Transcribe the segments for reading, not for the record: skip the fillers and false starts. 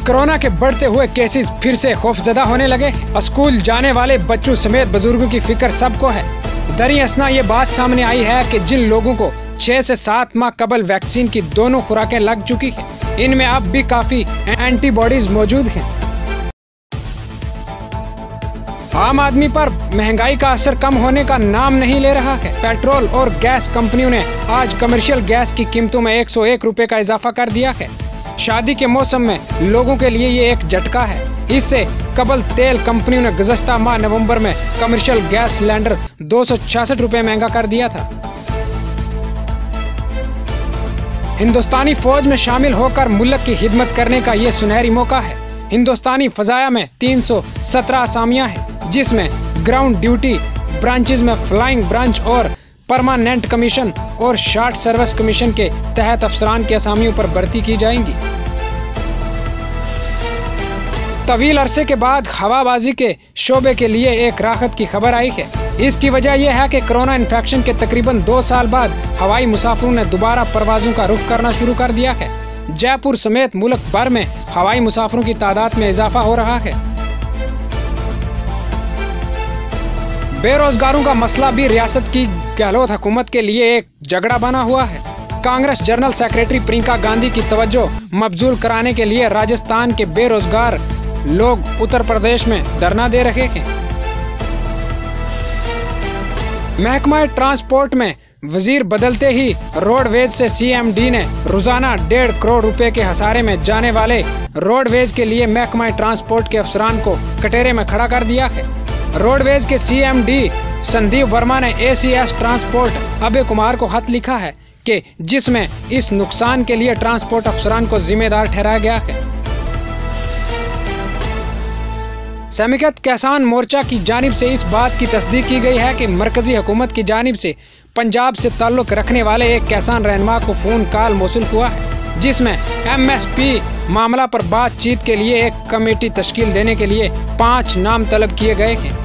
Corona के बढ़ते हुए केसेस फिर से खौफजदा होने लगे। स्कूल जाने वाले बच्चों समेत बुजुर्गों की फिक्र सबको है। दरी असना ये बात सामने आई है कि जिन लोगों को 6 से 7 माह कबल वैक्सीन की दोनों खुराकें लग चुकी है, इनमें अब भी काफी एंटीबॉडीज मौजूद हैं। आम आदमी पर महंगाई का असर कम होने का नाम नहीं ले रहा है। पेट्रोल और गैस कंपनियों ने आज कमर्शियल गैस की कीमतों में 101 रुपए का इजाफा कर दिया है। शादी के मौसम में लोगों के लिए ये एक झटका है। इससे कबल तेल कंपनियों ने गुज़श्ता माह नवंबर में कमर्शियल गैस सिलेंडर 266 रुपए महंगा कर दिया था। हिंदुस्तानी फौज में शामिल होकर मुल्क की खिदमत करने का ये सुनहरी मौका है। हिंदुस्तानी फजाया में 317 असामियां हैं, जिसमें ग्राउंड ड्यूटी ब्रांचेज में फ्लाइंग ब्रांच और परमानेंट कमीशन और शॉर्ट सर्विस कमीशन के तहत अफसरान की असामियों पर भर्ती की जाएंगी। तवील अरसे के बाद हवाबाजी के शोबे के लिए एक राहत की खबर आई है। इसकी वजह यह है कि कोरोना इन्फेक्शन के तकरीबन 2 साल बाद हवाई मुसाफिरों ने दोबारा परवाजों का रुख करना शुरू कर दिया है। जयपुर समेत मुल्क भर में हवाई मुसाफिरों की तादाद में इजाफा हो रहा है। बेरोजगारों का मसला भी रियासत की गहलोत हुकूमत के लिए एक झगड़ा बना हुआ है। कांग्रेस जनरल सेक्रेटरी प्रियंका गांधी की तवज्जो मबजूल कराने के लिए राजस्थान के बेरोजगार लोग उत्तर प्रदेश में धरना दे रहे हैं। महकमा ट्रांसपोर्ट में वजीर बदलते ही रोडवेज से सीएमडी ने रोजाना 1.5 करोड़ रुपए के हसारे में जाने वाले रोडवेज के लिए महकमा ट्रांसपोर्ट के अफसरान को कटहरे में खड़ा कर दिया है। रोडवेज के सीएमडी संदीप वर्मा ने एसीएस ट्रांसपोर्ट अभय कुमार को खत लिखा है कि जिसमें इस नुकसान के लिए ट्रांसपोर्ट अफसरान को जिम्मेदार ठहराया गया है। समीकत किसान मोर्चा की जानिब से इस बात की तस्दीक की गई है कि मरकजी हुकूमत की जानिब से पंजाब से ताल्लुक रखने वाले एक किसान रहनुमा को फोन कॉल मौसूल हुआ है, जिसमें एमएसपी मामला पर बातचीत के लिए एक कमेटी तश्कील देने के लिए 5 नाम तलब किए गए हैं।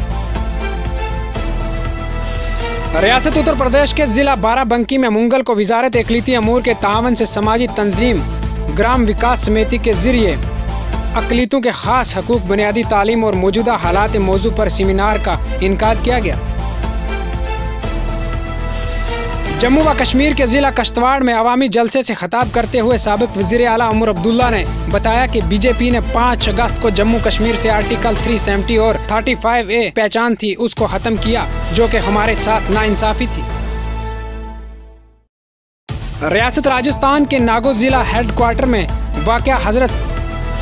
रियासत उत्तर प्रदेश के जिला बाराबंकी में मुंगल को वजारत इकलीती अमूर के तावन से समाजी तंजीम ग्राम विकास समिति के जरिए अकलीतों के खास हकूक, बुनियादी तालीम और मौजूदा हालात मौजू पर सेमिनार का इनकाद किया गया। जम्मू व कश्मीर के जिला कश्तवाड़ में अवामी जलसे से खिताब करते हुए साबिक वजीर आला उमर अब्दुल्ला ने बताया कि बीजेपी ने 5 अगस्त को जम्मू कश्मीर से आर्टिकल 370 और 35A पहचान थी उसको खत्म किया, जो कि हमारे साथ नाइंसाफी थी। रियासत राजस्थान के नागौर जिला हेडक्वार्टर में वाक़या हजरत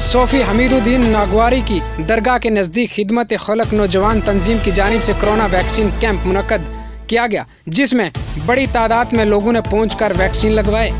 सोफी हमीदुद्दीन नागवारी की दरगाह के नजदीक खिदमत खलक नौजवान तंजीम की जानिब से कोरोना वैक्सीन कैंप मुनक्कद किया गया, जिसमें बड़ी तादाद में लोगों ने पहुंचकर वैक्सीन लगवाए।